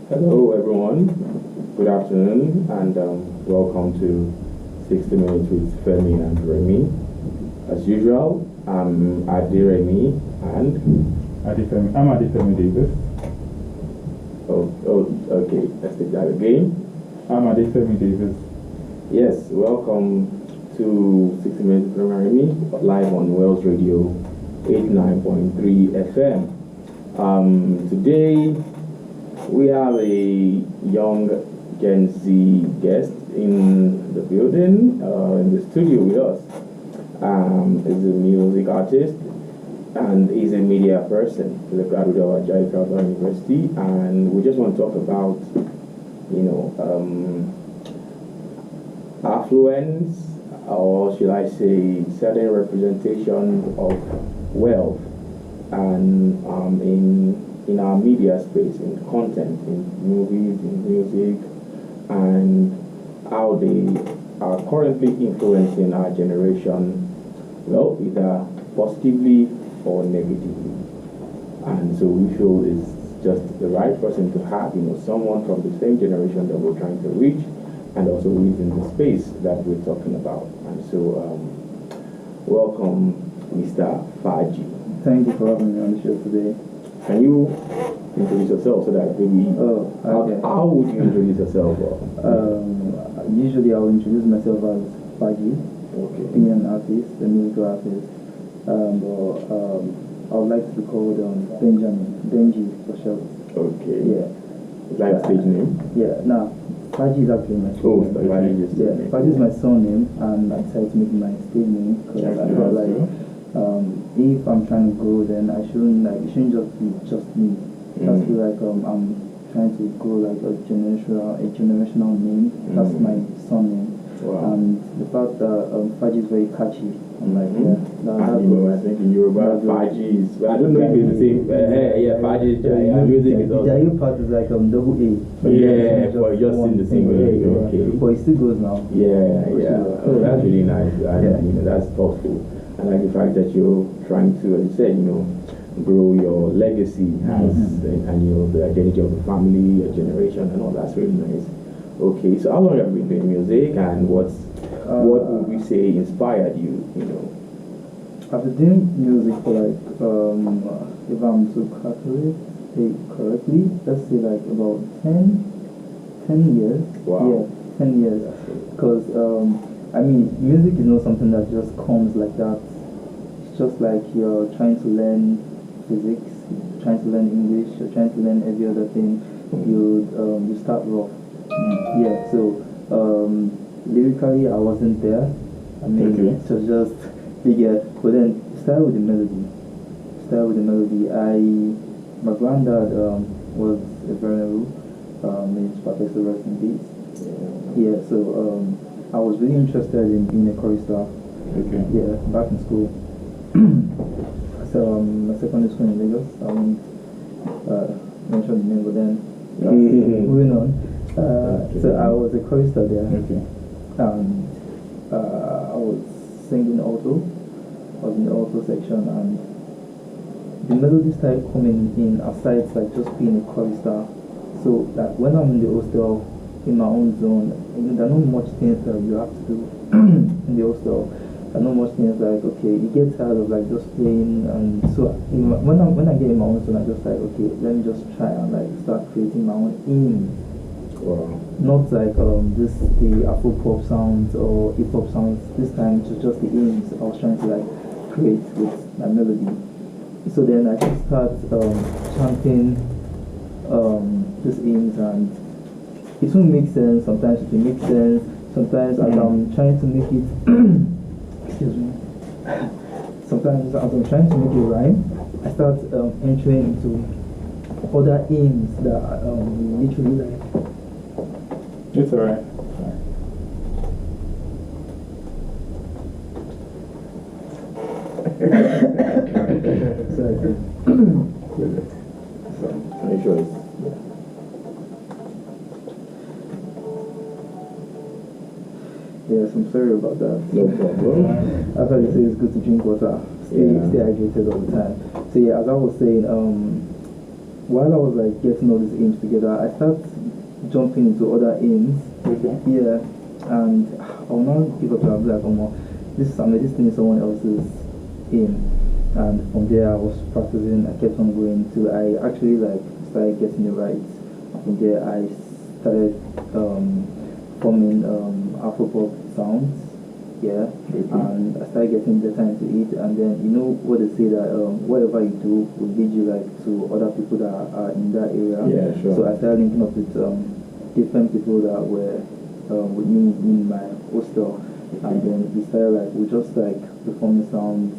Hello, everyone. Good afternoon, and welcome to 60 Minutes with Femi and Remi. As usual, I'm Adi Remi and I'm Adifemi Davis. Okay. Let's take that again. I'm Adifemi Davis. Yes, welcome to 60 Minutes with Femi and Remi, live on Wells Radio 89.3 FM. Today we have a young Gen Z guest in the building, in the studio with us. He's a music artist and he's a media person. He's a graduate of Ajayi University, and we just want to talk about, affluence, or should I say, certain representation of wealth, and in our media space, in content, in movies, in music, and how they are currently influencing our generation, well, either positively or negatively. And so we feel it's just the right person to have, someone from the same generation that we're trying to reach, and also live in the space that we're talking about. And so, welcome, Mr. Faji. Thank you for having me on the show today. Can you introduce yourself so that maybe Okay. how would you introduce yourself? Usually I will introduce myself as Faji, Okay. being an artist, a musical artist. I would like to be called Benji for short. Okay. Yeah. Is that your stage name? Yeah. Now, Faji is actually my Oh, stage name. Faji is your stage name. Faji is my surname, and I decided to make it my stage name because I felt like if I'm trying to grow, then it shouldn't just be just me. I feel like I'm trying to grow like a generational name. That's my surname. Wow. And the fact that Faji is very catchy, I'm like, yeah. I think in Yoruba, Faji is, I don't know if it's the same. Faji is music is the also. Jayu part is like double A. Yeah, but just in the same way. Okay. But it still goes now. Yeah. Oh, that's really nice. And, that's thoughtful. I like the fact that you're trying to, as you said, grow your legacy and the identity of the family, your generation, and all. That's really nice. Okay, so how long have you been doing music, and what would we say inspired you? I've been doing music for like, if I'm to calculate it correctly, let's say like about 10 years. Wow. Yeah, 10 years. Because, music is not something that just comes like that. It's just like you're trying to learn physics, you're trying to learn English, you're trying to learn every other thing. You start rough. Yeah, so lyrically I wasn't there. It was just figured, but then start with the melody. My granddad was a venerable, he's Professor Rest in Peace. Yeah, so I was really interested in being a chorister. Okay. Yeah, back in school. So my secondary school in Lagos, I won't mention the name, but then moving on. So I was a chorister there. Okay. And I was singing alto. I was in the alto section, and the melody started coming in aside like just being a chorister. So that when I'm in the hostel, in my own zone, there are not much things that you have to do in the hostel. There are not much things like, okay, you get tired of like just playing, and so when I get in my own zone, I just like, okay, let me just try and like start creating my own hymns. Wow. Not like the Afro pop sounds or hip hop sounds. This time it was just the hymns I was trying to like create with my melody. So then I just start chanting these hymns, and it won't make sense. Sometimes it will make sense. Sometimes as I'm trying to make it excuse me. Sometimes as I'm trying to make it rhyme, I start entering into other hymns that literally like. It's alright. Sorry. Are you sure it's Yes, I'm sorry about that. no problem? That's why they say it's good to drink water. Stay hydrated all the time. So yeah, as I was saying, while I was like getting all these aims together, I started jumping into other aims. Okay. Yeah, and I'll not give up. I'll be like, oh, no, this thing is someone else's aim. And from there, I was practicing. I kept on going till I actually like started getting it right. And from there, I started forming Afro pop sounds. Yeah, and I started getting better into it. And then you know what they say that whatever you do will lead you like to other people that are in that area. Yeah, sure. So I started linking up with different people that were with me in my hostel, and then we started like we just like performing sounds.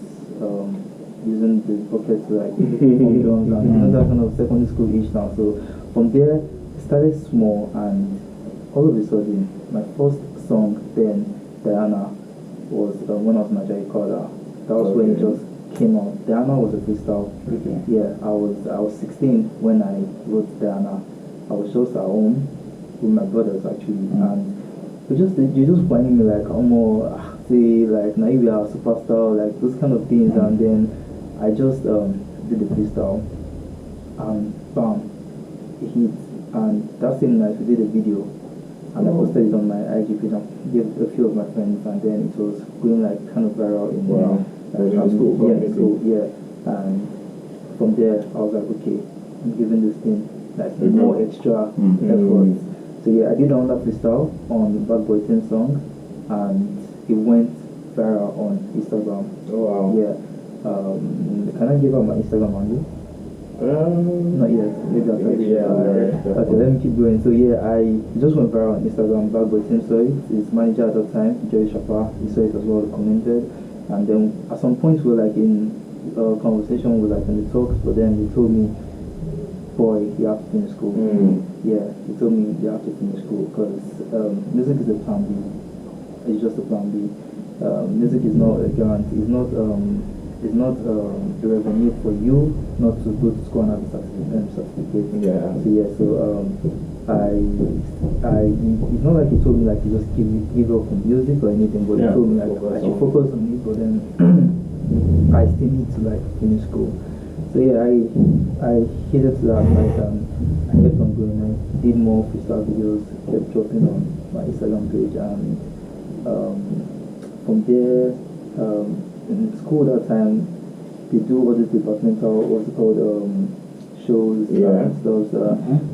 Using the bucket to like perform drums and you know that kind of secondary school age now. So from there it started small and all of a sudden my first song then Diana was when I was in Nigeria Carter. That was when it just came out. Diana was a freestyle. Okay. Yeah, I was 16 when I wrote Diana. I was just at home with my brothers actually and you just finding me like almost say like now you are a superstar like those kind of things and then I just did the freestyle and bam it hit and that same night we did a video and I posted it on my IG page and gave a few of my friends and then it was going like kind of viral in school school, yeah, and from there I was like okay I'm giving this thing like more extra effort. So yeah, I did another freestyle on Bad Boy 10 song and it went viral on Instagram. Oh wow. Yeah. Can I give out my Instagram handle? Not yet. Maybe after this. Yeah, okay, let me keep going. So yeah, I just went viral on Instagram. Bad Boy Tim saw it. His manager at that time, Joey Shapa, he saw it as well, commented. And then at some point we were like in conversation, we were like in the talks, but then he told me, boy, you have to finish school. Yeah, he told me you have to finish school because music is a plan B. It's just a plan B. Music is not a guarantee. It's not the revenue for you not to go to school and have a certificate. Yeah. So yeah, so it's not like he told me like to just give up on music or anything, but he told me like I should focus on it, but then I still need to like finish school. So yeah, I headed to that night and I kept on going. I did more freestyle videos, kept dropping on my Instagram page, and from there, in school that time, they do all these departmental, what's it called, shows and stuff.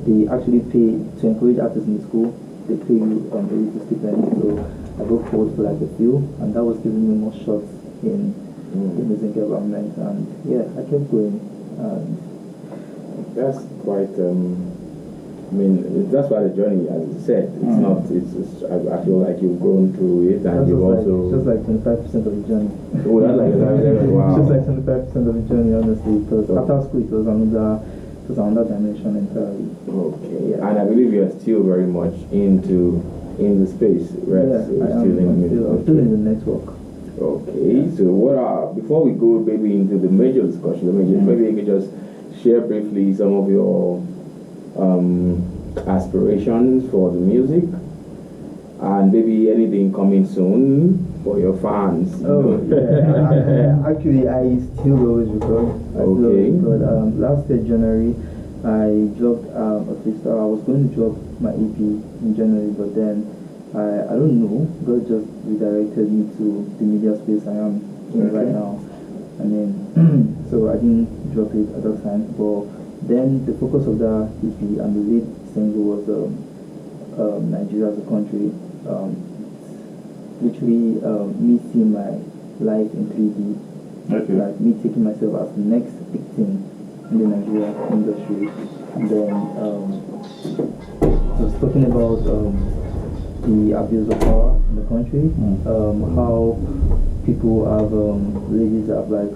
They actually pay to encourage artists in the school. They pay you a little stipend. So I got called for like a few, and that was giving me more shots in the music environment. And yeah, I kept going. And that's quite. I mean, that's why the journey, as you said, it's not. I feel like you've grown through it, and you've also. It's just like 25% of the journey. Oh, that's like wow. It's just like 25% of the journey, honestly. Because after school, it was another dimension entirely. Okay, yeah. And I believe you're still very much in the space, right? Yeah, so I'm still in the network. Okay, so before we go maybe into the major discussion, maybe you could just share briefly some of your aspirations for the music and maybe anything coming soon for your fans. Oh yeah, actually I still always record. Last year January I dropped a freestyle. I was going to drop my EP in January, but then I don't know, God just redirected me to the media space I am in right now. I mean, so I didn't drop it at that time, but then the focus of the EP and the lead single was Nigeria as a country. Literally me seeing my life in 3D. Okay. Like me taking myself as the next big thing in the Nigeria industry. And then just talking about the abuse of power in the country, how people have ladies have like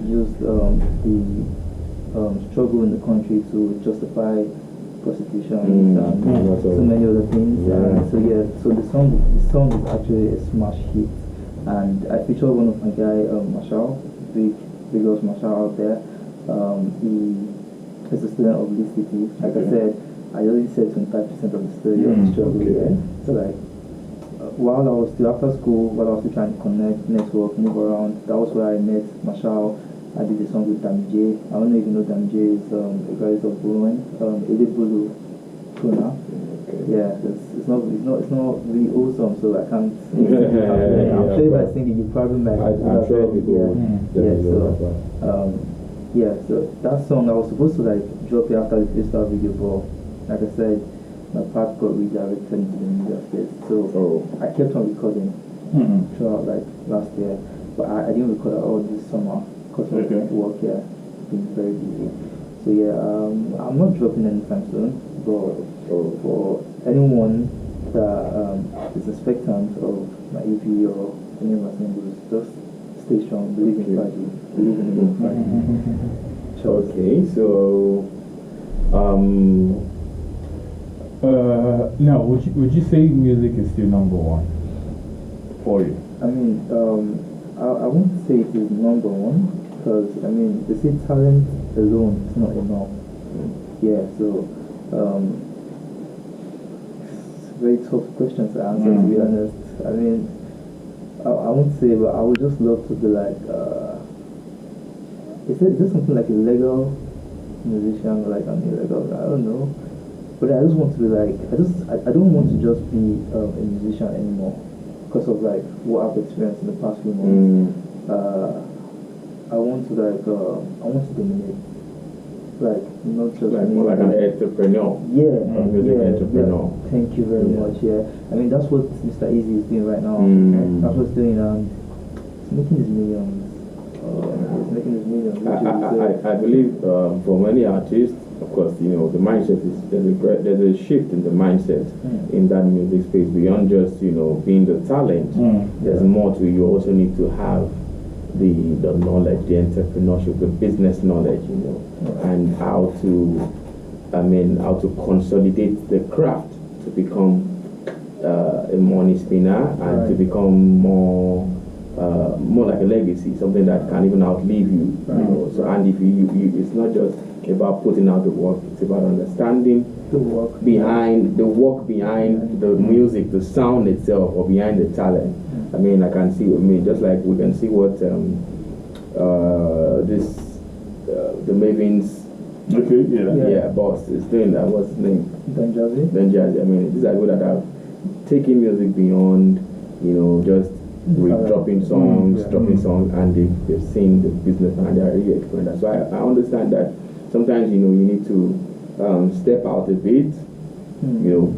used the struggle in the country to justify prostitution and so many other things. So the song is actually a smash hit, and I featured one of my guy Marshall, big girls Marshall out there. He is a student of Lee City. Like I said, I already said 25% of the story of the struggle there. So like while I was still after school, while I was still trying to connect, network, move around, that was where I met Marshall, I did a song with Damije. I don't know if you know Damije is a guy of Buluan, Edebulu Kuna. Yeah, it's not really awesome, so I can't. I'm sure if I sing it, you probably might. I'm sure people so that song I was supposed to like drop it after the freestyle video, but like I said, my path got redirected into the media space, so I kept on recording throughout like last year, but I didn't record at all this summer because of work. Yeah, been very busy. So yeah, I'm not dropping anytime soon, but for anyone that is expectant of my EP or any of my singles, just stay strong, believe in Faji, believe in Faji. Okay, so now, would you say music is still number one for you? I mean, I won't say it is number one because I mean, they say talent alone is not enough. Yeah, so it's a very tough question to answer, to be honest. I mean, I won't say, but I would just love to be like, is there something like a legal musician, like an illegal? I don't know. But I just want to be like, I don't want to just be a musician anymore because of like what I've experienced in the past few months. I want to like, I want to dominate. Like, not just like more like an entrepreneur. Yeah, a music entrepreneur. Yeah. Thank you very much. Yeah, I mean that's what Mr. Easy is doing right now. That's what he's doing, and he's making his millions. He's making his millions. I believe for many artists, of course, you know, the mindset is there's a shift in the mindset in that music space beyond just, you know, being the talent. There's more to it. You also need to have the knowledge, the entrepreneurship, the business knowledge, you know, and how to consolidate the craft to become a money spinner and to become more like a legacy, something that can even outlive you. You know? So, and if you it's not just about putting out the work; it's about understanding the work behind the music, the sound itself, or behind the talent. I mean, I can see. I mean, just like we can see what the Mavins. Boss is doing that. What's his name? Benjazi. I mean, these are people that have taken music beyond, you know, just dropping songs, and they've seen the business and they are really experienced. So I understand that sometimes, you know, you need to step out a bit, you know,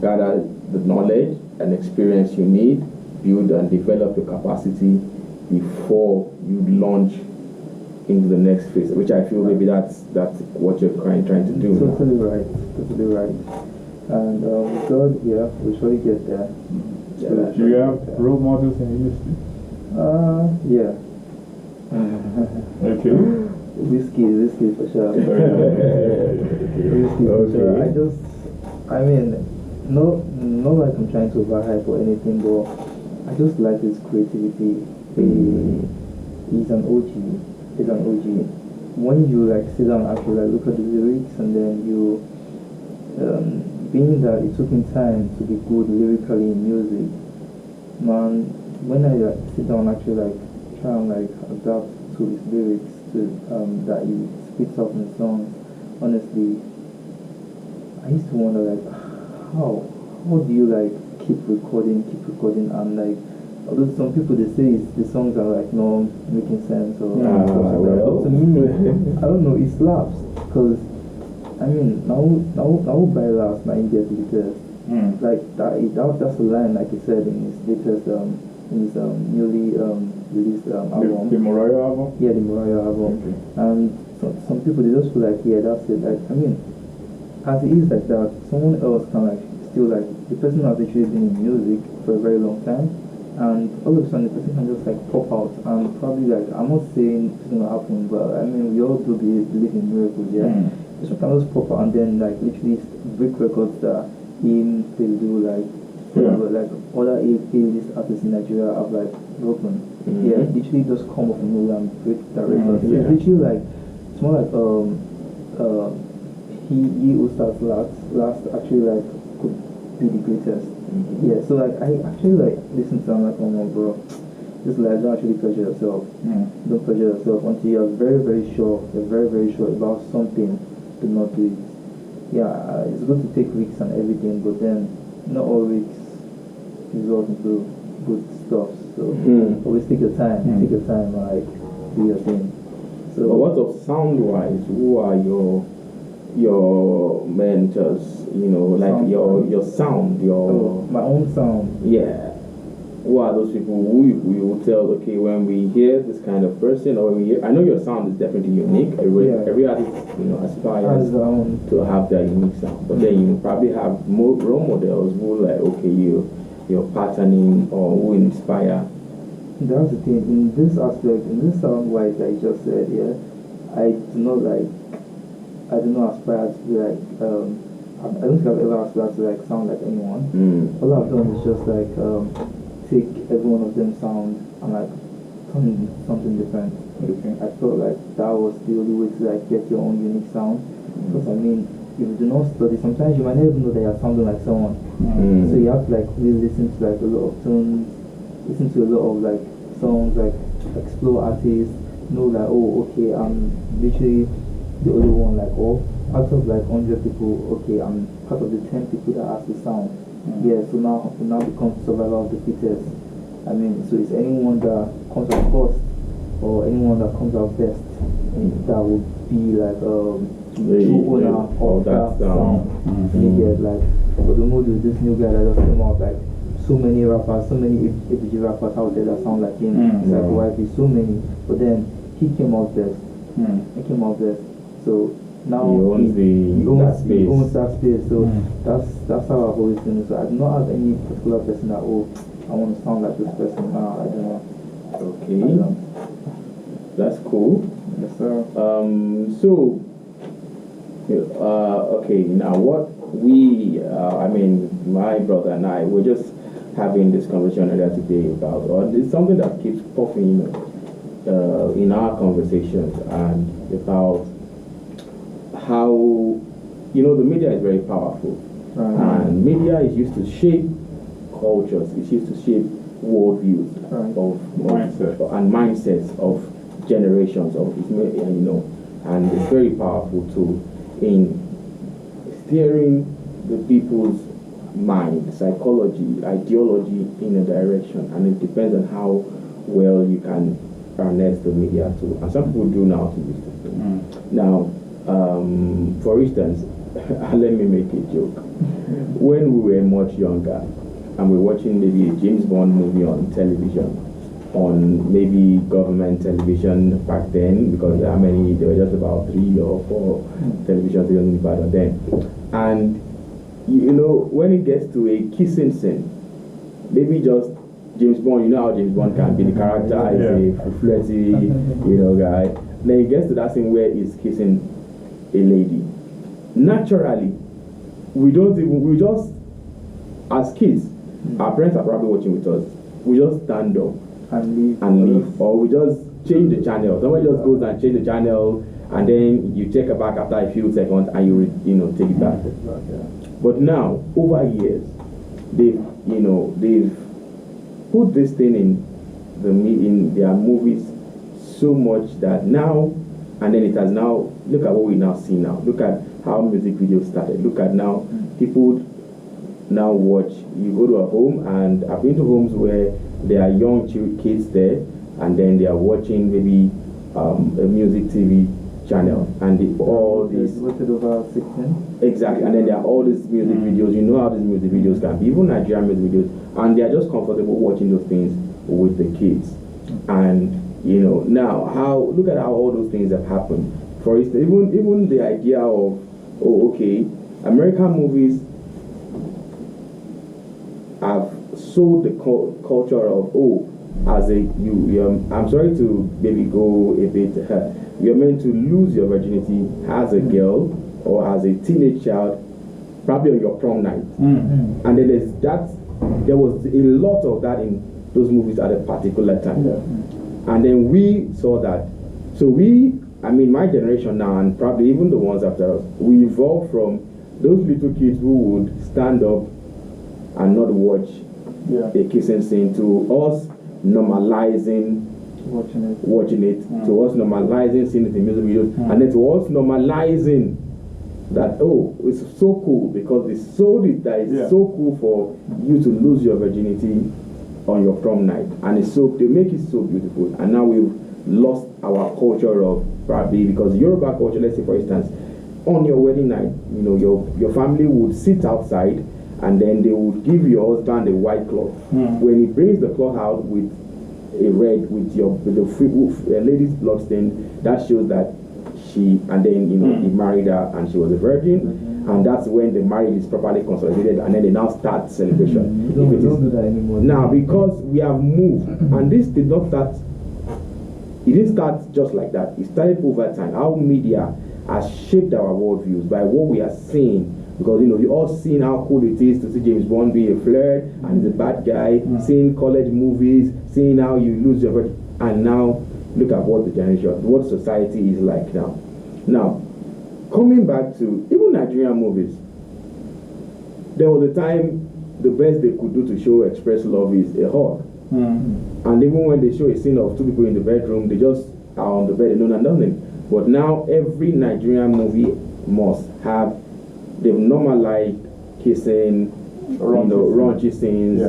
gather the knowledge and experience you need, build and develop your capacity before you launch into the next phase, which I feel maybe that's what you're trying to do. Totally right. And with God, yeah, we'll surely get there. Do you have role models in the industry? Yeah. Okay. Whiskey for sure. Whiskey for sure. I mean, not like I'm trying to overhype or anything, but I just like his creativity. He's an OG. When you like sit down and actually like look at the lyrics, and then you being that it took him time to be good lyrically in music, man, when I like, sit down and actually like try and like adapt to his lyrics to that he spits off in songs, honestly, I used to wonder like how do you like keep recording and like, although some people they say the songs are like not making sense or but to me I don't know, it slaps because I mean now by last my India to the test like that's a line like you said in his latest in his newly released album, the Mariah album. Yeah, the Mariah album. Okay. And some people they just feel like that's it. Like I mean, as it is like that, someone else can like still like the person has actually been in music for a very long time, and all of a sudden the person can just like pop out and probably like, I'm not saying it's gonna happen, but I mean we all do believe in miracles, yeah. This one can just pop out and then like literally break records that they do like like other A-list artists in Nigeria have like broken. Yeah, literally just come up from nowhere and break that record. It's literally like it's more like he who starts last actually like could be the greatest. Yeah, so like I actually like listen to him like, oh my bro, just like don't actually pressure yourself. Don't pressure yourself until you're very, very sure. You're very, very sure about something. Do not do it. Yeah, it's good to take risks and everything, but then not all risks result into good stuff. So always take your time. Take your time, like do your thing. So But what of sound wise? Who are your mentors? You know, like Sound your sound, your my own sound. yeah. Who are those people who you will tell? Okay, when we hear this kind of person, or when we hear, I know your sound is definitely unique. Every artist, aspires As to have their unique sound. But then you probably have more role models who like okay, your patterning or who inspire. That's the thing. In this aspect, in this sound wise, I just said, yeah, I do not aspire to be like, I don't think I've ever aspired to like sound like anyone. All I've done is just like take every one of them sound and like turn it into something different. Okay. I felt like that was the only way to like get your own unique sound. Because I mean, if you do not study, sometimes you might not even know that you're sounding like someone. So you have to like really listen to like a lot of tones, listen to a lot of like songs, like explore artists, know like, oh okay, I'm literally the only one, like, oh, out of like 100 people, okay, I'm part of the 10 people that has the sound. Yeah, so now it now becomes survival of the fittest. I mean, so it's anyone that comes out first or anyone that comes out best that would be like true owner of that sound. You get like, but the mood is this new guy that just came out, like so many rappers, so many APG rappers out there that sound like him. It's like wifey, so many. But then he came out best. He came out best. So now he owns that space. So that's how I've always seen it. So I do not have any particular person that I want to sound like this person. I don't know. Okay. That's cool. Yes, sir. So okay, now what I mean, my brother and I were just having this conversation earlier today about, or it's something that keeps popping in our conversations, and about how, the media is very powerful. And media is used to shape cultures, it's used to shape worldviews and mindsets of generations of and it's very powerful too in steering the people's mind, psychology, ideology in a direction, and it depends on how well you can harness the media too. And some people do know how to use it. Now, for instance, let me make a joke. When we were much younger and we were watching maybe a James Bond movie on television, on maybe government television back then, because there were just about 3 or 4 televisions in Ibadan then. And when it gets to a kissing scene, maybe just James Bond, you know how James Bond can be, the character is a flirty, guy. Then it gets to that scene where he's kissing a lady. Naturally, we just, as kids, our parents are probably watching with us, we just stand up and leave, or we just change the channel. Somebody just goes and change the channel, and then you check it back after a few seconds and you take it back. But now, over years, they've put this thing in their movies so much that now, and then it has now, look at what we now see now. Look at how music videos started. Look at now, people now watch, you go to a home, and I've been to homes where there are young kids there, and then they are watching maybe a music TV channel, and all these over 16. Exactly, and then there are all these music videos. You know how these music videos can be, even Nigerian music videos, and they are just comfortable watching those things with the kids. And now look at how all those things have happened. For instance, even the idea of American movies have sold the culture of I'm sorry to maybe go a bit. You're meant to lose your virginity as a girl or as a teenage child, probably on your prom night. And then there was a lot of that in those movies at a particular time. And then we saw that. So my generation now, and probably even the ones after us, we evolved from those little kids who would stand up and not watch a kissing scene to us normalizing watching it, to us normalizing seeing it in music videos, and then to us normalizing that, oh, it's so cool because they sold it that it's so cool for you to lose your virginity on your prom night, and it's so, they make it so beautiful. And now we've lost our culture of probably, because Yoruba culture, let's say for instance, on your wedding night, you know, your family would sit outside and then they would give your husband a white cloth. When he brings the cloth out with a red with the lady's blood stain, that shows that she, and then, you know, he married her and she was a virgin. And that's when the marriage is properly consolidated, and then they now start celebration. Don't do that anymore. Now, because we have moved, and this did not start, it didn't start just like that. It started over time. Our media has shaped our worldviews by what we are seeing. Because, you know, you all seen how cool it is to see James Bond be a flirt and he's a bad guy, seeing college movies, seeing how you lose your virginity, and now look at what the generation, what society is like now. Now, coming back to even Nigerian movies, there was a time the best they could do to show express love is a hug. And even when they show a scene of two people in the bedroom, they just are on the bed alone and nothing. But now every Nigerian movie must have, they've normalized kissing, raunchy scenes,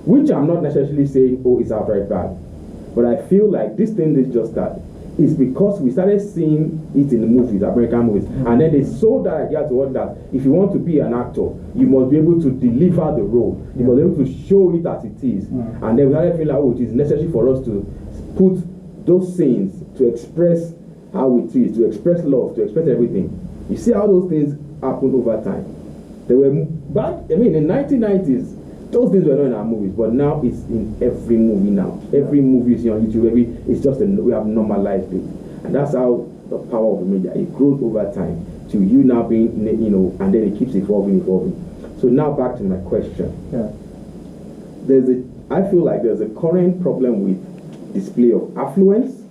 which I'm not necessarily saying, oh, it's outright bad. But I feel like this thing is just that. It's because we started seeing it in the movies, American movies, and then they sold that idea to us that if you want to be an actor, you must be able to deliver the role. You must be able to show it as it is. And then we started feeling like, oh, it is necessary for us to put those scenes to express how it is, to express love, to express everything. You see how those things happen over time. They were back, I mean, in the 1990s, those things were not in our movies, but now it's in every movie now. Every movie is on YouTube, it's just, we have normalized it. And that's how the power of the media, it grows over time to you now being, you know, and then it keeps evolving. So now back to my question. I feel like there's a current problem with display of affluence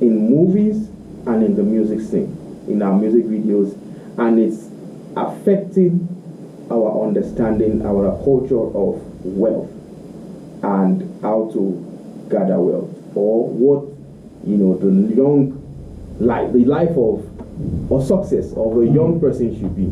in movies and in the music scene, in our music videos, and it's affecting our understanding, our culture of wealth and how to gather wealth, or what, you know, the life of or success of a young person should be.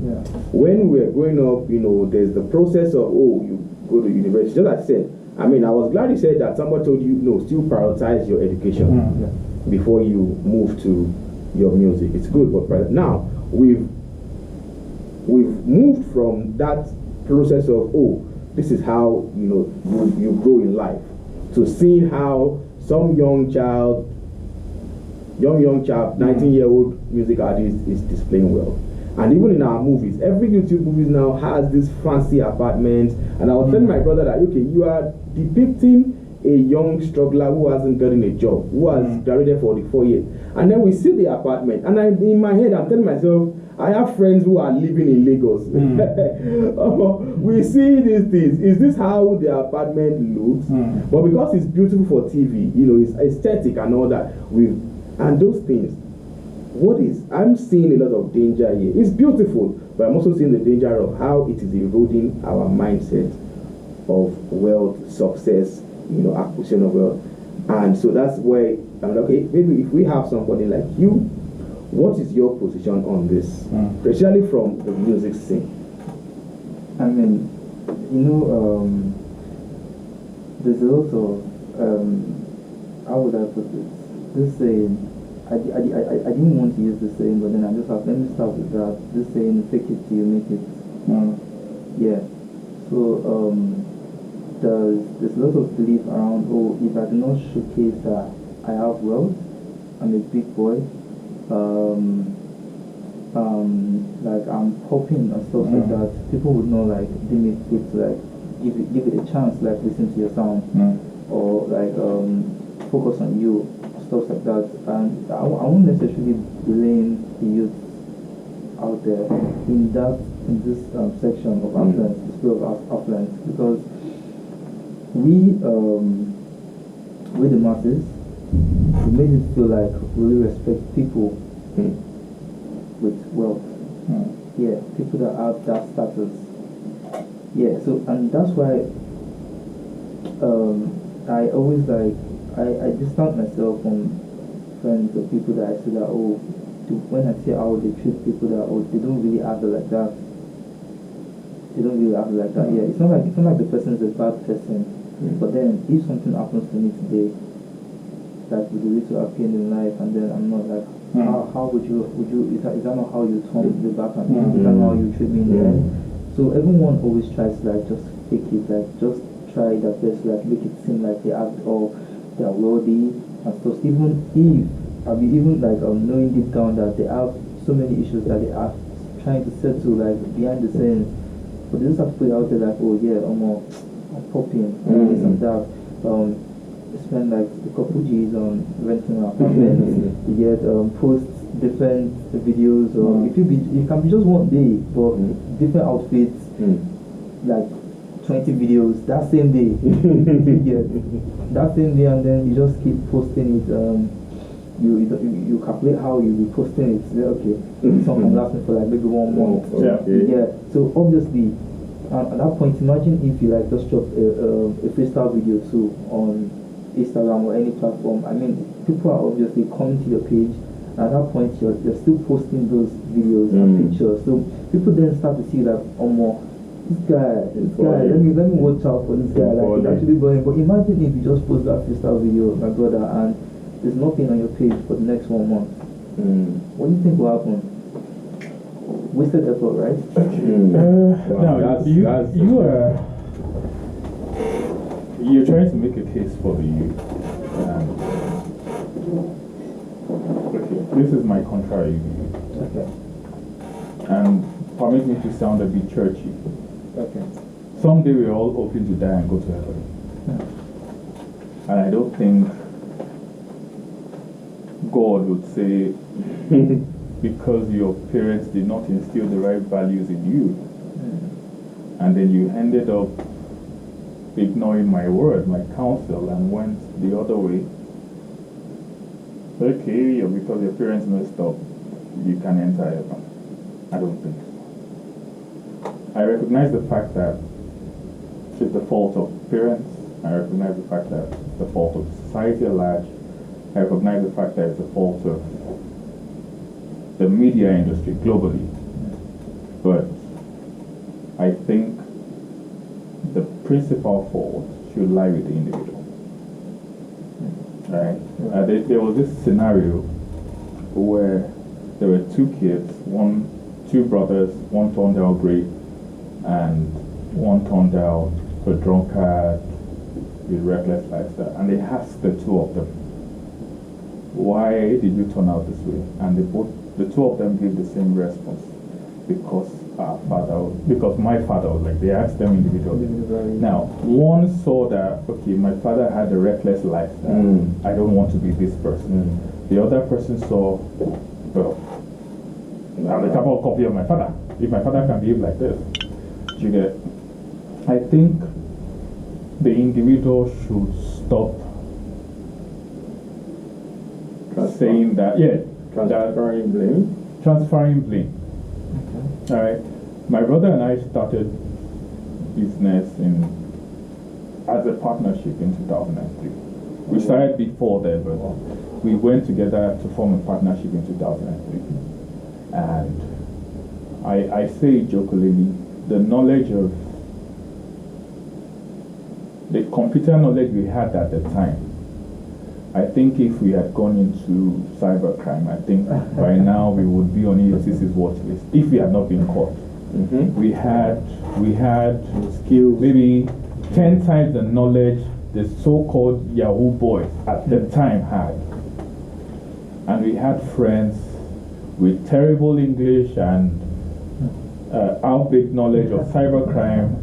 When we're growing up, you know, there's the process of, oh, you go to university. Just like I said, I mean, I was glad you said that somebody told you, no, still prioritize your education before you move to your music. It's good, but now we've moved from that process of, oh, this is how, you know, you grow in life, to seeing how some young child, 19-year-old music artist is displaying wealth. And even in our movies, every YouTube movie now has this fancy apartment. And I was telling my brother that, okay, you are depicting a young struggler who hasn't gotten a job, who has graduated for 4 years. And then we see the apartment, and in my head, I'm telling myself, I have friends who are living in Lagos. We see these things. Is this how the apartment looks? But because it's beautiful for TV, you know, it's aesthetic and all that, and those things, I'm seeing a lot of danger here. It's beautiful, but I'm also seeing the danger of how it is eroding our mindset of wealth, success, you know, acquisition of wealth. And so that's why I'm like, okay, maybe if we have somebody like you, what is your position on this, especially from the music scene? I mean, you know, there's a lot of, how would I put this saying, I didn't want to use this saying, but then I just have, let me start with that. This saying, fake it till you make it. Yeah. So, there's a lot of belief around, oh, if I do not showcase that I have wealth, I'm a big boy, like I'm popping and stuff like that, people would not like deem it good to like give it a chance, like listen to your sound, or like focus on you, stuff like that. And I won't necessarily blame the youth out there in this section of affluence, display of affluence, because we the masses, we made it feel like we really respect people with wealth. Yeah, people that have that status. Yeah, so, and that's why I always like I distance myself from friends or people that I see that when I see how they treat people that they don't really act like that. They don't really act like that. Yeah, it's not like the person is a bad person. But then if something happens to me today that would lead to a pain in life, and then I'm not like, how would you is that not how you turn the back on me? Is that not how you treat me in the end? So everyone always tries to like just fake it, like just try their best, like make it seem like they act or they are worthy and stuff. Even if I mean even like knowing deep down that they have so many issues that they are trying to settle like behind the scenes, but they just have to put it out there like, oh yeah, I'm popping, this and that. Spend like a couple G's on renting an apartment. You get post different videos, or it can be just one day, but different outfits, like 20 videos that same day. You get that same day, and then you just keep posting it. You calculate how you be posting it. Say, okay, this one can last me for like maybe 1 month. Yeah. So obviously, at that point, imagine if you like just drop a freestyle video too on Instagram or any platform. I mean, people are obviously coming to your page. At that point, you're still posting those videos and pictures. So people then start to see that, this guy, let me watch out for this guy. Like, it's actually going. But imagine if you just post that freestyle video, my brother, and there's nothing on your page for the next 1 month. What do you think will happen? Wasted effort, right? Now, you're trying to make a case for the youth. Okay, this is my contrary view. Okay. And permit me to sound a bit churchy. Okay. Someday we're all hoping to die and go to heaven. And I don't think God would say, because your parents did not instill the right values in you, and then you ended up ignoring my word, my counsel, and went the other way. Okay, or because your parents messed up, you can enter heaven. I don't think so. I recognize the fact that it's the fault of parents. I recognize the fact that it's the fault of society at large. I recognize the fact that it's the fault of the media industry globally. But I think the principal fault should lie with the individual. Right? There was this scenario where there were 2 kids, 2 brothers, one turned out great, and one turned out a drunkard with reckless lifestyle. And they asked the 2 of them, why did you turn out this way? And the 2 of them gave the same response. Because my father was like, they asked them individually. Now, one saw that, okay, my father had a reckless lifestyle. I don't want to be this person. The other person saw, well, I'm a couple copy of my father. If my father can behave like this, you get. I think the individual should stop saying that, transferring blame. Okay. All right. My brother and I started business as a partnership in 2003. We started before then, but we went together to form a partnership in 2003. And I say jokingly, the knowledge of the computer knowledge we had at the time, I think if we had gone into cybercrime, I think by now we would be on EFCC's watch list if we had not been caught. We had skills, maybe 10 times the knowledge the so-called Yahoo boys at the time had. And we had friends with terrible English and outdated knowledge of cybercrime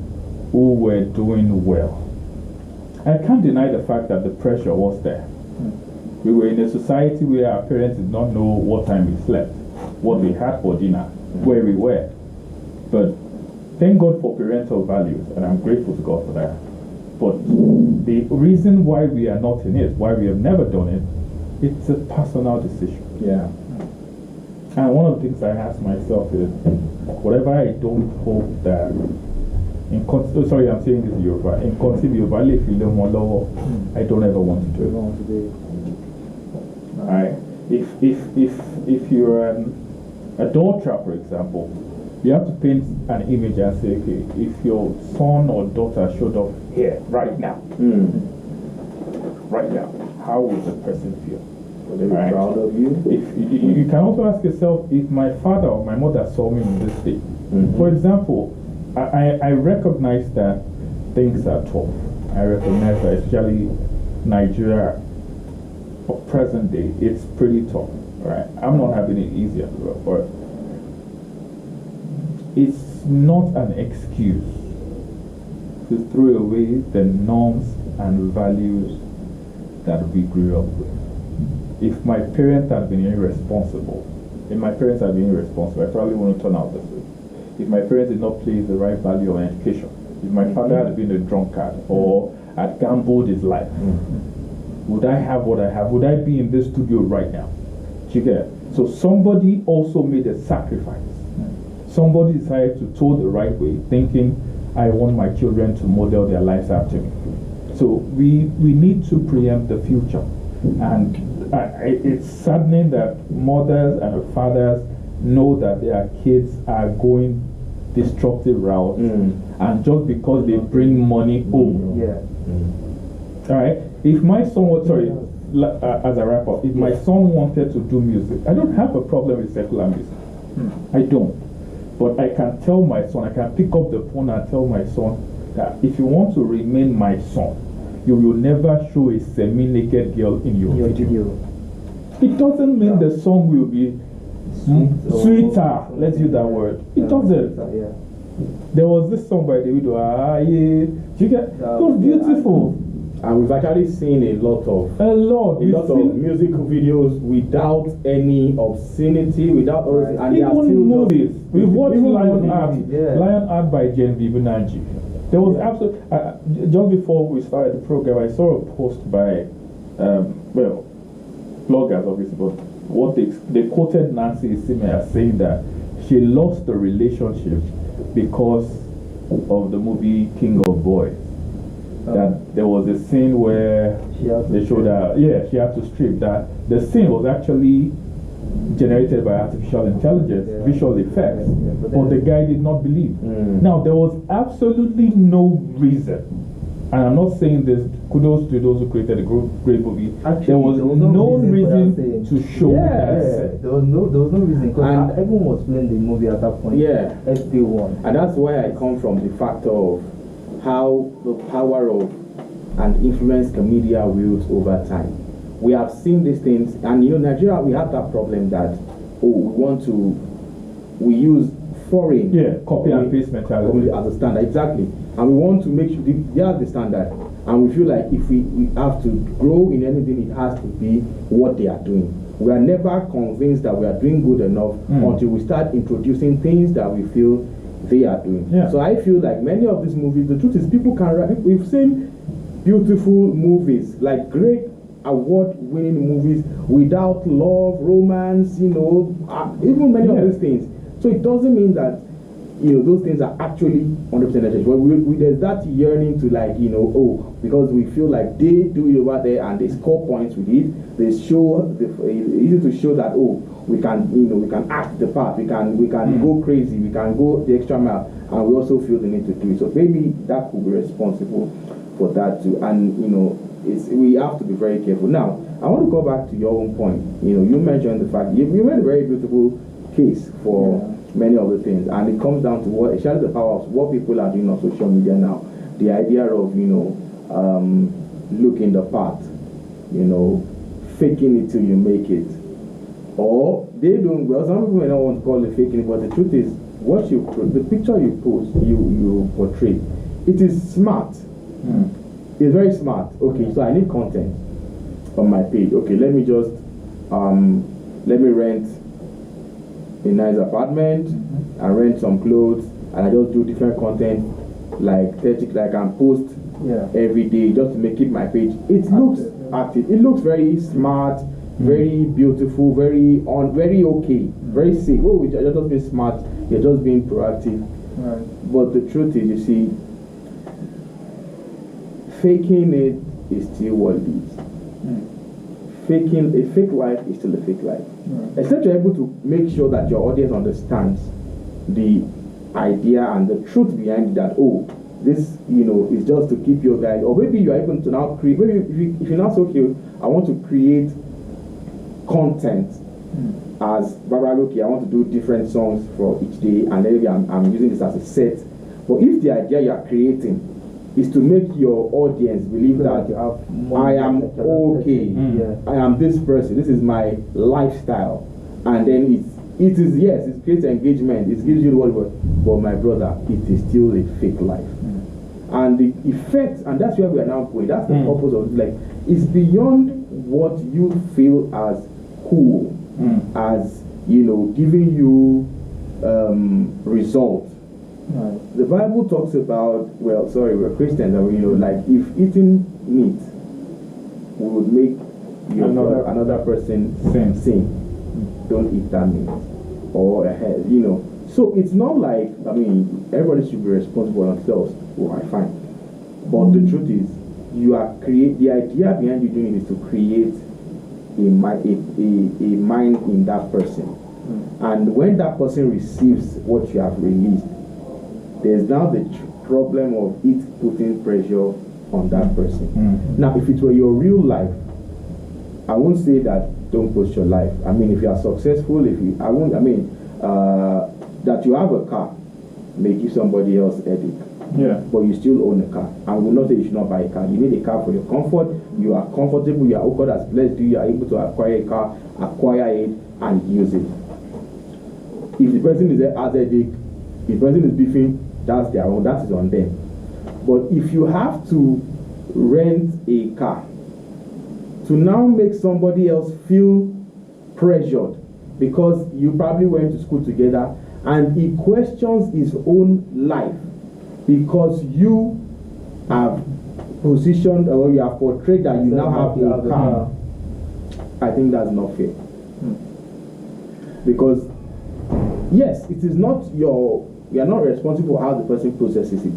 who were doing well. I can't deny the fact that the pressure was there. We were in a society where our parents did not know what time we slept, what we had for dinner, where we were. But thank God for parental values, and I'm grateful to God for that. But the reason why we are not in it, why we have never done it, it's a personal decision. Yeah. And one of the things I ask myself is, whatever I don't hope that sorry, I'm saying this in Yoruba. In Yoruba, I don't ever want to do it. Alright. If you're an adulterer, for example, you have to paint an image and say, okay, if your son or daughter showed up here right now, how would the person feel? Would they be proud of you? If you can also ask yourself, if my father or my mother saw me in this state, for example, I recognize that things are tough. I recognize that, especially Nigeria of present day, it's pretty tough. Right? I'm not having it easier, but it's not an excuse to throw away the norms and values that we grew up with. If my parents had been irresponsible, I probably wouldn't turn out this way. If my parents did not place the right value on education, if my father had been a drunkard or had gambled his life, would I have what I have? Would I be in this studio right now? You get it? So somebody also made a sacrifice. Somebody decided to toe the right way, thinking, I want my children to model their lives after me. So we need to preempt the future. And it's saddening that mothers and fathers know that their kids are going destructive routes, and just because they bring money home. Alright, if my son was, as a rapper, if my son wanted to do music, I don't have a problem with secular music. I don't. But I can tell my son, I can pick up the phone and tell my son that if you want to remain my son, you will never show a semi-naked girl in your video. It doesn't mean the song will be sweeter, let's use that word. It doesn't. There was this song by Davido, it was beautiful. And we've actually seen a lot of music videos without any obscenity, without all this, and even movies. We've watched Lion Art by Jen Vivinanji. There was absolutely just before we started the program, I saw a post by bloggers obviously, but what they quoted Nancy Isime as saying that she lost the relationship because of the movie King of Boys. That there was a scene where they showed that she had to strip. That the scene was actually generated by artificial intelligence, visual effects, but the guy did not believe. Now there was absolutely no reason, and I'm not saying this, kudos to those who created a great movie. Actually, there was no reason to show that. There was no reason, because everyone was playing the movie at that point. Everyone. And that's why I come from the factor of how the power of and influence the media wields over time. We have seen these things, and Nigeria, we have that problem that we use foreign copy and paste mentality as a standard, exactly, and we want to make sure they are the standard, and we feel like if we have to grow in anything, it has to be what they are doing. We are never convinced that we are doing good enough until we start introducing things that we feel they are doing. So I feel like many of these movies, the truth is, people can write. We've seen beautiful movies, like great award-winning movies without love, romance, even many of these things. So it doesn't mean that those things are actually 100% necessary. But there's that yearning to because we feel like they do it over there and they score points with it. They show easy to show that we can act the part, we can go crazy, we can go the extra mile, and we also feel the need to do it. So maybe that could be responsible for that too. And we have to be very careful. Now I want to go back to your own point. You mentioned the fact you made a very beautiful case for many of the things, and it comes down to what especially the power of what people are doing on social media now. The idea of looking the part, faking it till you make it. Or they don't. Well, some people may not want to call it faking it, but the truth is, the picture you post, you portray, it is smart. It's very smart. Okay, so I need content on my page. Okay, let me just let me rent a nice apartment and rent some clothes, and I just do different content like I post every day just to keep my page. It looks active. It looks very smart. Very beautiful, very okay, very safe. You're just being smart, you're just being proactive. Right. But the truth is, you see, faking it is still what leads. Faking a fake life is still a fake life. Right. Except you're able to make sure that your audience understands the idea and the truth behind that. Oh, this, is just to keep your guys. Or maybe you are able to now create. Maybe if you're not so okay, I want to create content as Barbara. Okay, I want to do different songs for each day, and then maybe I'm using this as a set. But if the idea you are creating is to make your audience believe that I am okay, I am this person, this is my lifestyle, and then it is yes, it creates engagement, it gives you the word, but my brother, it is still a fake life. And the effect, and that's where we are now going, that's the purpose of it, like, it's beyond what you feel as cool, as, giving you results. Right. The Bible talks about, we're Christians, and like if eating meat would make another person sin, don't eat that meat. Or so it's not like, everybody should be responsible for themselves. Oh, I find. But the truth is, the idea behind you doing it is to create a mind in that person. And when that person receives what you have released, there's now the problem of it putting pressure on that person. Now, if it were your real life, I won't say that don't post your life. If you are successful, that you have a car may give somebody else headache. Yeah. But you still own a car. I will not say you should not buy a car. You need a car for your comfort. You are comfortable. God has blessed you. You are able to acquire a car, acquire it, and use it. If the person has a headache, if the person is beefing, that's their own. That is on them. But if you have to rent a car to now make somebody else feel pressured because you probably went to school together and he questions his own life because you have positioned or you have portrayed that you now have a car, I think that's not fair. Because yes, it is not you are not responsible for how the person processes it.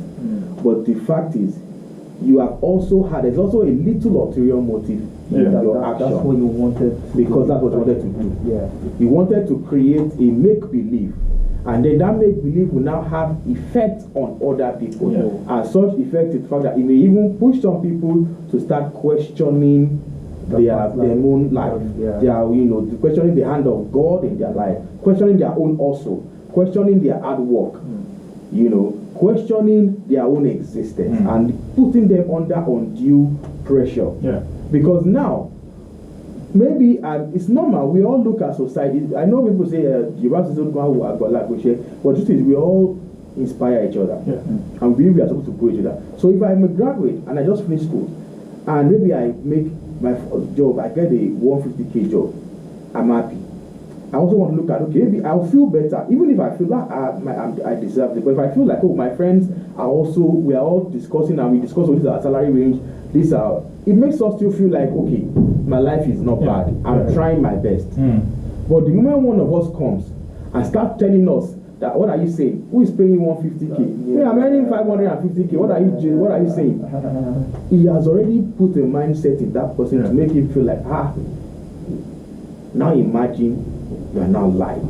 But the fact is, there's also a little ulterior motive in your action. That's what you wanted. Because that's what you wanted to do. Yeah. You wanted to create a make-believe. And then that make-believe will now have effect on other people. Yeah. And such effect is the fact that it may even push some people to start questioning their own life. They are, questioning the hand of God in their life, questioning their own also, questioning their hard work, questioning their own existence and putting them under undue pressure. Yeah. Because now, maybe it's normal. We all look at society. I know people say the races don't go who have got life we share, but the truth is we all inspire each other, and we are supposed to grow each other. So if I'm a graduate and I just finished school, and maybe I make my first job, I get a 150K job, I'm happy. I also want to look at, maybe I'll feel better, even if I feel like I deserve it. But if I feel like, my friends are also, we are all discussing and we discuss what is our salary range, it makes us still feel like, okay, my life is not bad. I'm trying my best. But the moment one of us comes and starts telling us that, what are you saying? Who is paying you 150K? Hey, I'm earning 550K. What are you saying? He has already put a mindset in that person to make him feel like, now imagine you are now lying.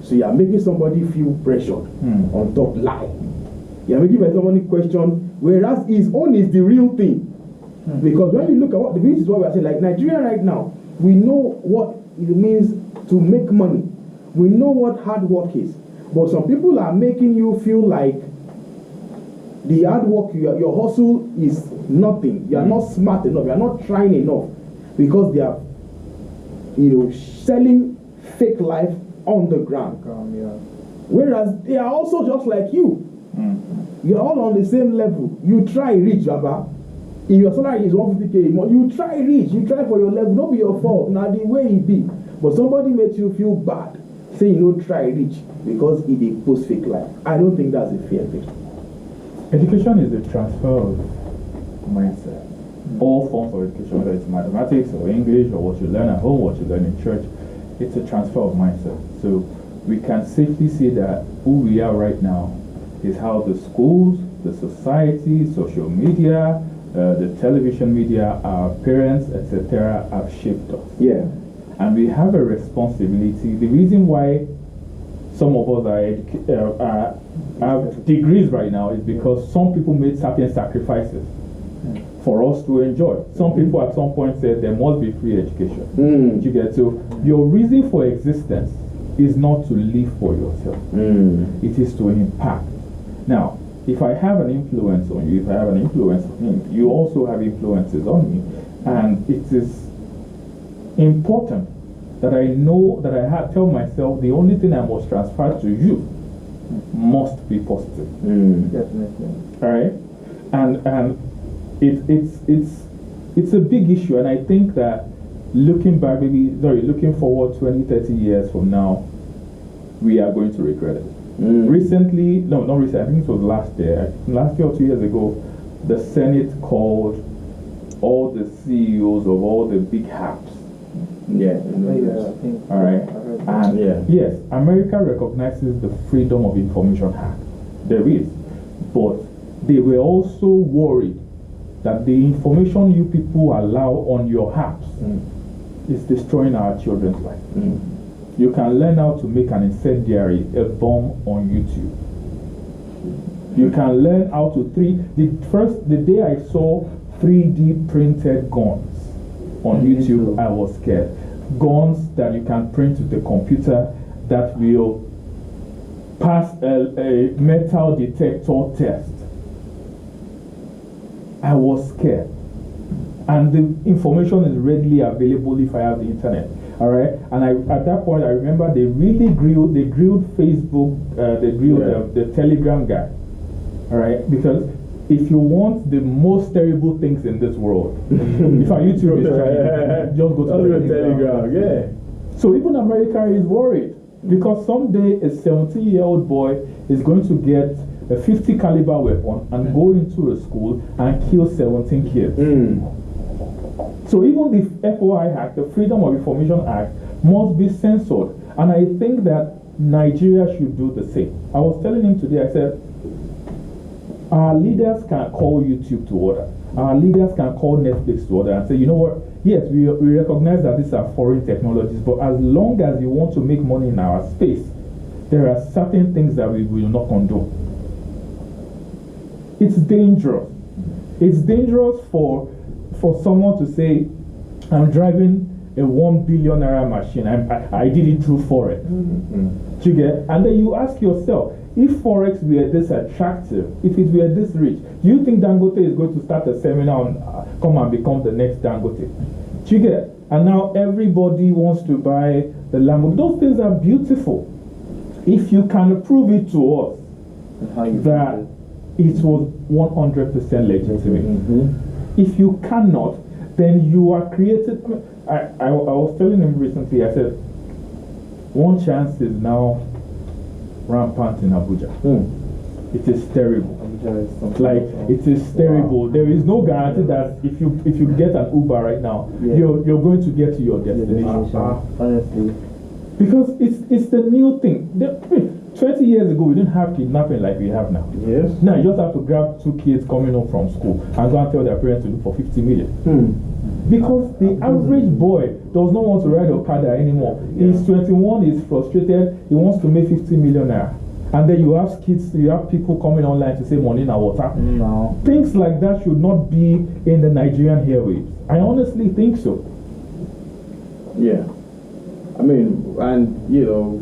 So you are making somebody feel pressured on top lie. You are making somebody question, whereas his own is the real thing. Because when you look at this is what we are saying, like Nigeria right now, we know what it means to make money. We know what hard work is. But some people are making you feel like the hard work, your hustle is nothing. You are not smart enough. You are not trying enough. Because they are, selling fake life on the ground. Whereas they are also just like you. You're all on the same level. You try reach, Baba. If your salary is 150K more, you try reach. You try for your level. Don't be your fault. Now the way it be. But somebody makes you feel bad. Say try reach because it is post fake life. I don't think that's a fair thing. Education is the transfer of mindset. All forms of education, whether it's mathematics or English or what you learn at home, what you learn in church, it's a transfer of mindset. So we can safely say that who we are right now is how the schools, the society, social media, the television media, our parents, etc., have shaped us. Yeah. And we have a responsibility. The reason why some of us have degrees right now is because some people made certain sacrifices for us to enjoy. Some people at some point said there must be free education. You get, so your reason for existence is not to live for yourself. It is to impact. Now, if I have an influence on you, if I have an influence on him, you also have influences on me. And it is important that I know that I tell myself the only thing I must transfer to you must be positive. Definitely. All right? And it's a big issue, and I think that looking forward 20, 30 years from now, we are going to regret it. Recently, no, not recently, I think it was last year or 2 years ago, the Senate called all the CEOs of all the big apps. Yeah. All right. And yes, America recognizes the Freedom of Information Act. There is. But they were also worried that the information you people allow on your apps is destroying our children's life. You can learn how to make an incendiary, a bomb on YouTube. You can learn how to the day I saw 3D printed guns on YouTube, I was scared. Guns that you can print with a computer that will pass a metal detector test. I was scared. And the information is readily available if I have the internet. All right, and at that point I remember they grilled Facebook, they grilled the Telegram guy. All right, because if you want the most terrible things in this world, if our YouTube is trying, just go to Telegram. Yeah. So even America is worried because someday a 17-year-old boy is going to get a 50 caliber weapon and go into a school and kill 17 kids. So even the FOI Act, the Freedom of Information Act, must be censored. And I think that Nigeria should do the same. I was telling him today, I said, our leaders can call YouTube to order. Our leaders can call Netflix to order and say, you know what, yes, we recognize that these are foreign technologies, but as long as you want to make money in our space, there are certain things that we will not condone. It's dangerous. It's dangerous for someone to say, I'm driving a 1 billion naira machine, I did it through Forex. Do you get? And then you ask yourself, if Forex were this attractive, if it were this rich, do you think Dangote is going to start a seminar and come and become the next Dangote? Do you get? And now everybody wants to buy the Lambo. Those things are beautiful. If you can prove it to us that it was 100% legitimate. If you cannot, then you are created. I was telling him recently, I said, one chance is now rampant in Abuja. It is terrible. Like, it is terrible. Wow. There is no guarantee that if you get an Uber right now, you're going to get to your destination. Honestly. Because it's the new thing. 20 years ago, we didn't have kidnapping like we have now. Yes. Now you just have to grab two kids coming home from school and go and tell their parents to look for 50 million. Because the average boy does not want to ride Okada anymore. He's 21, he's frustrated, he wants to make 50 million naira. And then you have kids, you have people coming online to say money na water. No. Things like that should not be in the Nigerian airwaves. I honestly think so. Yeah. I mean, and you know,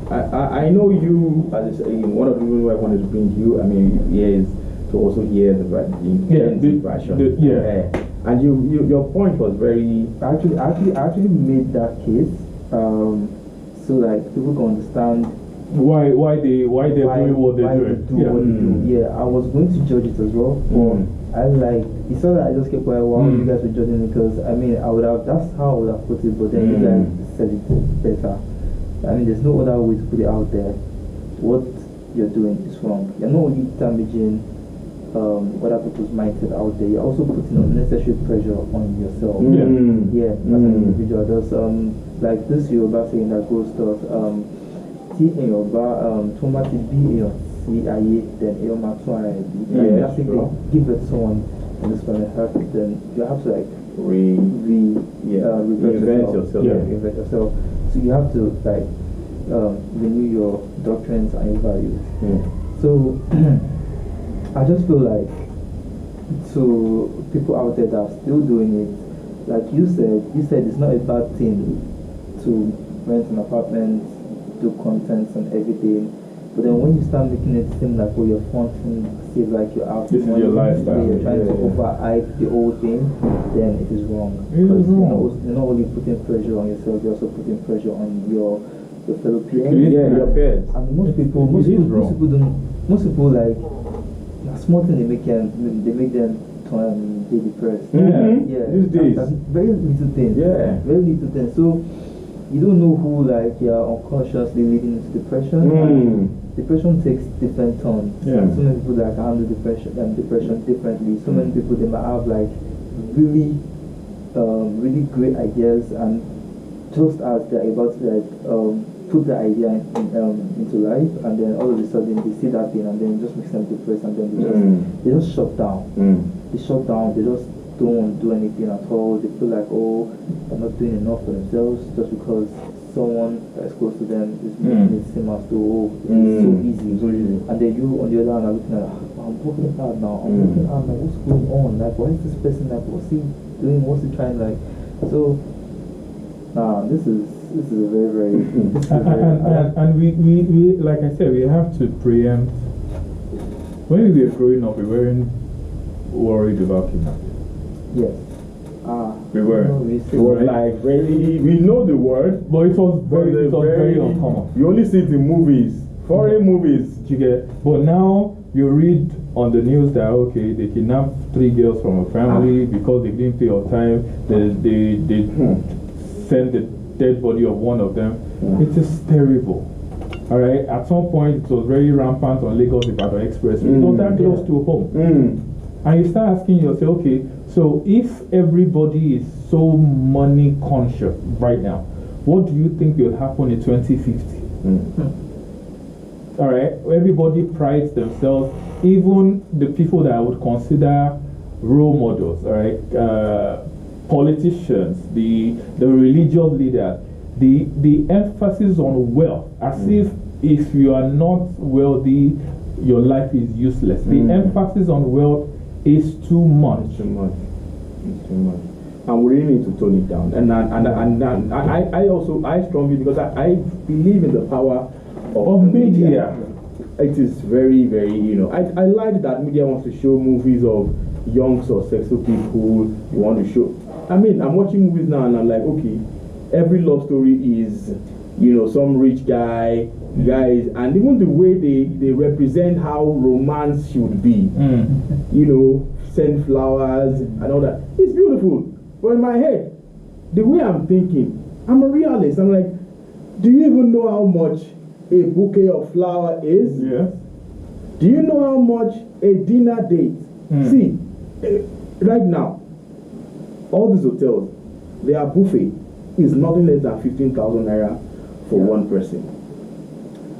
I know you as one of the reasons why I wanted to bring you. I mean, is to also hear the version. And your point was very. I actually made that case, so like people can understand why they're doing what they're doing. Yeah, I was going to judge it as well, but I like, it's not that I just kept quiet while you guys were judging it, because I mean, that's how I would have put it, but then you guys said it better. I mean, there's no other way to put it out there. What you're doing is wrong. You're not only damaging other people's mindset out there, you're also putting unnecessary pressure on yourself. Yeah, as an individual. There's like this Yoruba saying that goes to T in Yoruba, Tomati B in CIA, then Eomatwa. I think they give it to someone and it's going to hurt, then you have to like reinvent yourself. So you have to like renew your doctrines and your values. So I just feel like to people out there that are still doing it, like you said it's not a bad thing to rent an apartment, do contents and everything. But then when you start making it seem like you're fronting, see like you're out, this is your lifestyle, you're trying to overhype the whole thing, then it is wrong. Because you're not only putting pressure on yourself, you're also putting pressure on your fellow peers. Your peers. And most people like a small thing they make them be depressed. These days. That's very little thing. Very little thing. So you don't know who like you're unconsciously leading into depression. Depression takes different turns. So many people like handle depression differently. So many people they might have like really great ideas, and just as they're about to like put the idea into life, and then all of a sudden they see that thing and then it just makes them depressed, and then they just shut down. They shut down, they just don't do anything at all. They feel like, oh, they're not doing enough for themselves just because someone that's close to them is making it seem as though it's so easy. And then you on the other hand are looking at, I'm working hard now, like what's going on? Like why is this person like, what's he doing? What's he trying like? So this is a very and we like I said, we have to preempt. When we were growing up, we weren't worried about kidnapping. Yes. We were. It was like very, we know the word, but it was very uncommon. You only see it in movies, foreign movies. You get, but now you read on the news that okay, they kidnapped 3 girls from a family because they didn't pay on time. They sent the dead body of one of them. It is terrible. All right. At some point, it was very rampant on Lagos Ibadan Express. It was that close to home. And you start asking yourself, okay, so if everybody is so money conscious right now, what do you think will happen in 2050? All right, everybody prides themselves, even the people that I would consider role models, all right, politicians, the religious leaders, the emphasis on wealth, as if you are not wealthy, your life is useless. The emphasis on wealth is too much. It's too much. And we really need to tone it down. And I strongly, because I believe in the power of media. It is very, very, I like that media wants to show movies of young successful people. You want to show. I mean, I'm watching movies now and I'm like, okay, every love story is, some rich guys, and even the way they represent how romance should be, send flowers and all that. It's beautiful. But in my head, the way I'm thinking, I'm a realist. I'm like, do you even know how much a bouquet of flower is? Yeah. Do you know how much a dinner date? See, right now, all these hotels, their buffet is nothing less than 15,000 naira for one person.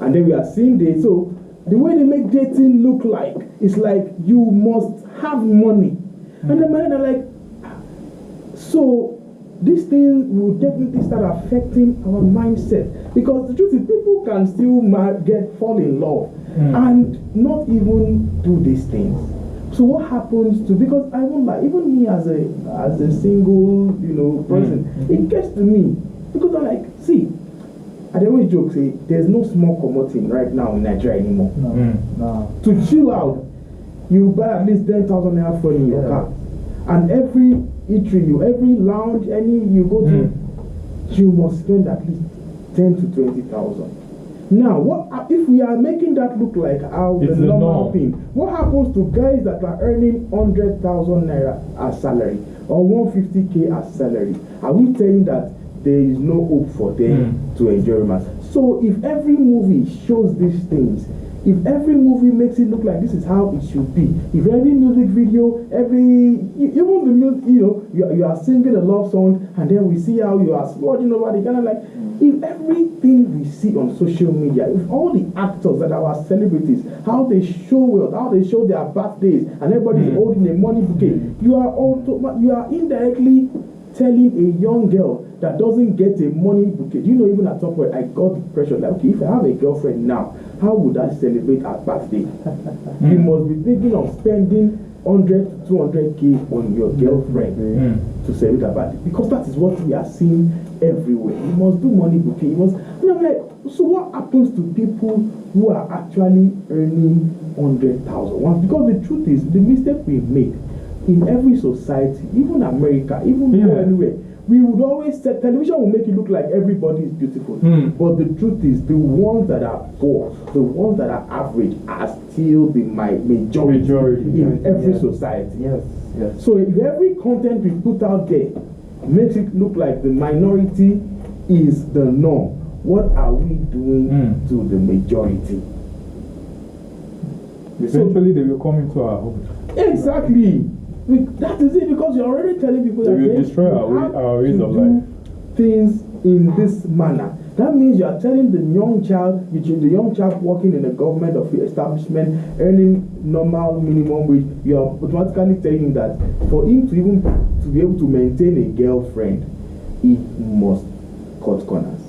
And then we are seeing dates. So the way they make dating look like, it's like you must have money. And then I'm like, so this thing will definitely start affecting our mindset. Because the truth is, people can still fall in love and not even do these things. So what happens to, because I won't lie, even me as a single, person, it gets to me. Because I'm like, see, I always joke, say, there's no small commodity right now in Nigeria anymore. No. To chill out, you buy at least 10,000 naira for in your car. And every eatery, every lounge, you go to, you must spend at least 10 to 20,000. Now, what if we are making that look like the normal thing? What happens to guys that are earning 100,000 naira as salary or 150K as salary? Are we saying that there is no hope for them to enjoy romance? So if every movie shows these things, If every movie makes it look like this is how it should be, if every music video, even the music, you are singing a love song, and then we see how you are squatting over the kind of like, if everything we see on social media, if all the actors that are our celebrities, how they show wealth, how they show their birthdays, and everybody's holding a money bouquet, you are indirectly telling a young girl that doesn't get a money bouquet. Do you know, even at some point I got pressure like, okay, if I have a girlfriend now, how would I celebrate her birthday? You must be thinking of spending 100 to 200k on your girlfriend to celebrate her birthday, because that is what we are seeing everywhere. You must do money bouquet. And I'm like, so what happens to people who are actually earning 100,000? Because the truth is, the mistake we make in every society, even America, even anywhere, we would always say television will make it look like everybody is beautiful. But the truth is, the ones that are poor, the ones that are average, are still the majority in every society. Yes. So if every content we put out there makes it look like the minority is the norm, what are we doing to the majority? Eventually, they will come into our homes. Exactly. That is it, because you're already telling people that they will destroy our ways of life. Things in this manner. That means you are telling the young child working in a government of establishment, earning normal minimum wage, you are automatically telling him that for him to be able to maintain a girlfriend, he must cut corners.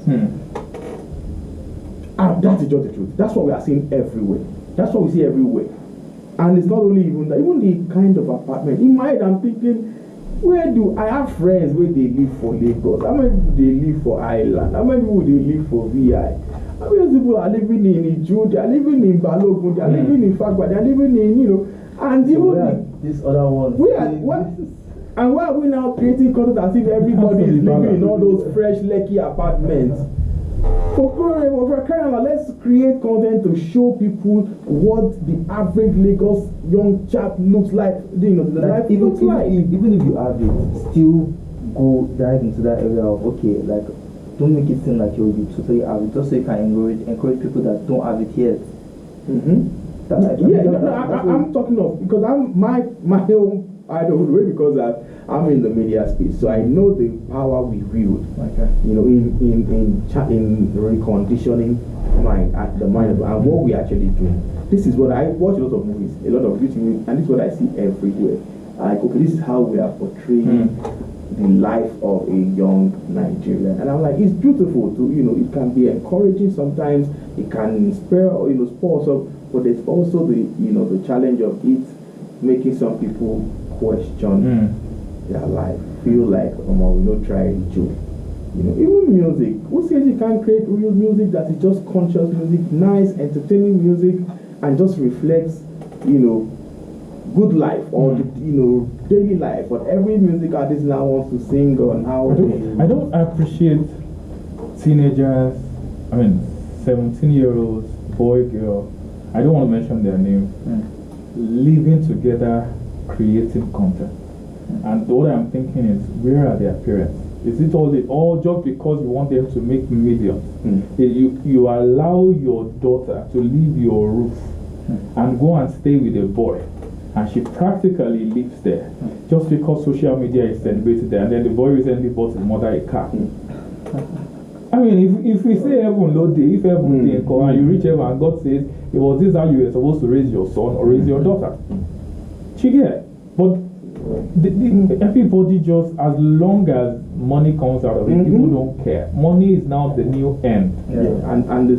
And that is just the truth. That's what we are seeing everywhere. That's what we see everywhere. And it's not only even that, even the kind of apartment. In my head, I'm thinking, I have friends where they live for Lagos? How many people they live for Island? How many people they live for VI? How many people are living in Iju? They are living in Balogun, they are living in Fagba, they are living in, and so even this other one. And why are we now creating content as if everybody is living in all those fresh Lekki apartments? For crying out, let's create content to show people what the average Lagos young chap looks like. The life looks like. Even if you have it, still go dive into that area of, okay, like, don't make it seem like you'll be totally have it, just so you can encourage people that don't have it yet. I'm talking of, because I'm my own idolhood, because I'm in the media space, so I know the power we wield. In reconditioning the mind and what we actually do. This is what I watch a lot of movies, a lot of beauty movies, and this is what I see everywhere. Like, okay, this is how we are portraying the life of a young Nigerian, and I'm like, it's beautiful to it can be encouraging sometimes, it can inspire spur us up, but there's also the challenge of it making some people question their life, feel like we don't try a joke. Even music, who says you can't create real music that is just conscious music, nice entertaining music, and just reflects good life or daily life? But every music artist now wants to sing on how I don't appreciate teenagers, 17-year-olds, boy, girl, I don't want to mention their name, living together, creating content. And what I'm thinking is, where are their parents? Is it all just because you want them to make millions? You allow your daughter to leave your roof and go and stay with a boy, and she practically lives there just because social media is celebrated there, and then the boy recently bought his mother a car. If we say heaven no day, if heaven day come and you reach heaven and God says, it was this how you were supposed to raise your son or raise your daughter. But everybody just, as long as money comes out of it, people don't care. Money is now the new end. And the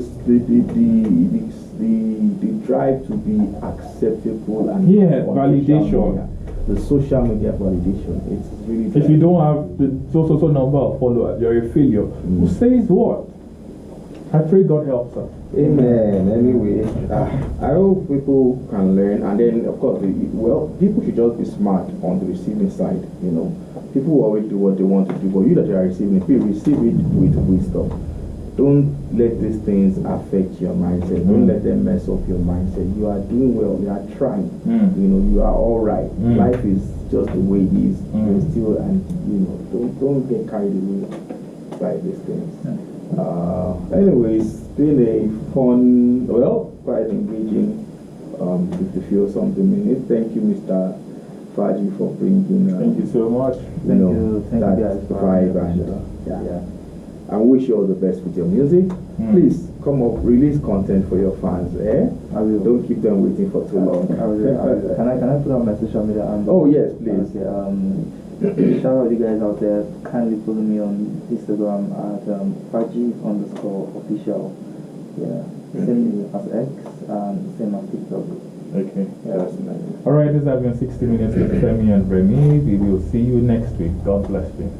drive to be acceptable and validation. The social media validation. It's really. If you don't have the so number of followers, you're a failure. Who says what? I pray God helps us. Amen. Anyway, I hope people can learn, and then of course, people should just be smart on the receiving side. People will always do what they want to do, but you that are receiving, please receive it with wisdom. Don't let these things affect your mindset. Don't let them mess up your mindset. You are doing well. You are trying. You are all right. Life is just the way it is. You're still, and don't get carried away by these things. Anyways, been a fun. quite engaging. If you feel something in it. Thank you, Mr. Faji, for bringing. Thank you so much. Thank you that guys for vibe having and me. Yeah. I wish you all the best with your music. Please come up, release content for your fans. I will. Don't keep them waiting for too long. I will. Can I put out my social media? Oh yes, please. Okay. Shout out you guys out there. Kindly follow me on Instagram at Faji_official. Yeah. Same as X and same as TikTok. Okay. Yeah. That's nice. All right, this has been 60 Minutes with Femi and Remi. We will see you next week. God bless you.